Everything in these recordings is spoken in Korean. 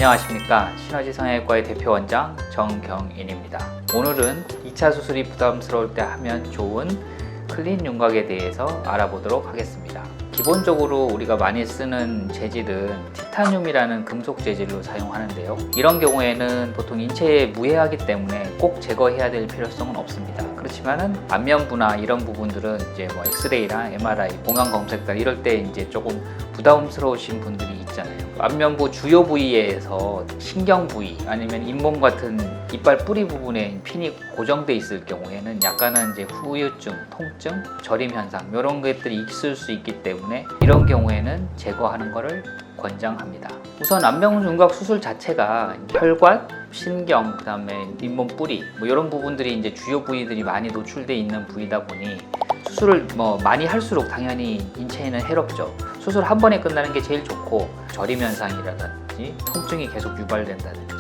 안녕하십니까. 시너지 성형외과의 대표원장 정경인입니다. 오늘은 2차 수술이 부담스러울 때 하면 좋은 클린 윤곽에 대해서 알아보도록 하겠습니다. 기본적으로 우리가 많이 쓰는 재질은 티타늄이라는 금속 재질로 사용하는데요. 이런 경우에는 보통 인체에 무해하기 때문에 꼭 제거해야 될 필요성은 없습니다. 그렇지만은 안면부나 이런 부분들은 이제 뭐 엑스레이랑 MRI, 공황 검색단 이럴 때 이제 조금 부담스러우신 분들이 있잖아요. 안면부 주요 부위에서 신경 부위 아니면 잇몸 같은 이빨 뿌리 부분에 핀이 고정돼 있을 경우에는 약간은 이제 후유증, 통증, 저림 현상 이런 것들이 있을 수 있기 때문에 이런 경우에는 제거하는 것을 권장합니다. 우선 안면윤곽 수술 자체가 혈관, 신경, 그다음에 잇몸 뿌리 뭐 이런 부분들이 이제 주요 부위들이 많이 노출돼 있는 부위다 보니 수술을 많이 할수록 당연히 인체에는 해롭죠. 수술 한 번에 끝나는 게 제일 좋고 저림 현상이라든지 통증이 계속 유발된다든지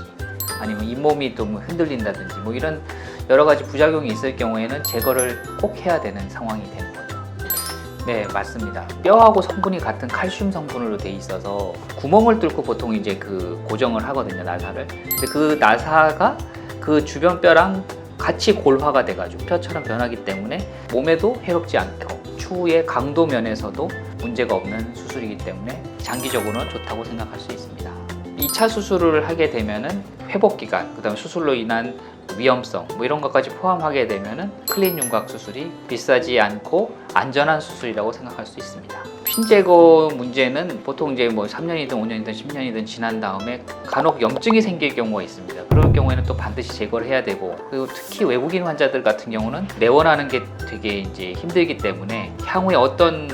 아니면 잇몸이 또 흔들린다든지 뭐 이런 여러 가지 부작용이 있을 경우에는 제거를 꼭 해야 되는 상황이 되는 거죠. 네, 맞습니다. 뼈하고 성분이 같은 칼슘 성분으로 돼 있어서 구멍을 뚫고 보통 이제 그 고정을 하거든요, 나사를. 근데 그 나사가 그 주변 뼈랑 같이 골화가 돼가지고 뼈처럼 변하기 때문에 몸에도 해롭지 않고 추후에 강도 면에서도 문제가 없는 수술이기 때문에 장기적으로는 좋다고 생각할 수 있습니다. 2차 수술을 하게 되면은 회복 기간, 그다음 수술로 인한 위험성 뭐 이런 것까지 포함하게 되면은 클린 윤곽 수술이 비싸지 않고 안전한 수술이라고 생각할 수 있습니다. 핀 제거 문제는 보통 이제 뭐 3년이든 5년이든 10년이든 지난 다음에 간혹 염증이 생길 경우가 있습니다. 그럴 경우에는 또 반드시 제거를 해야 되고, 그리고 특히 외국인 환자들 같은 경우는 내원하는 게 되게 이제 힘들기 때문에 향후에 어떤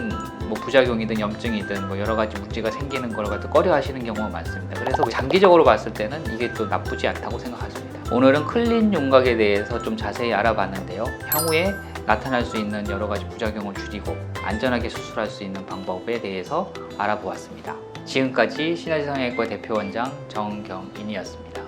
뭐 부작용이든 염증이든 뭐 여러 가지 문제가 생기는 걸 갖다 꺼려 하시는 경우가 많습니다. 그래서 장기적으로 봤을 때는 이게 또 나쁘지 않다고 생각하십니다. 오늘은 클린 윤곽에 대해서 좀 자세히 알아봤는데요. 향후에 나타날 수 있는 여러 가지 부작용을 줄이고 안전하게 수술할 수 있는 방법에 대해서 알아보았습니다. 지금까지 시너지 성형외과 대표원장 정경인이었습니다.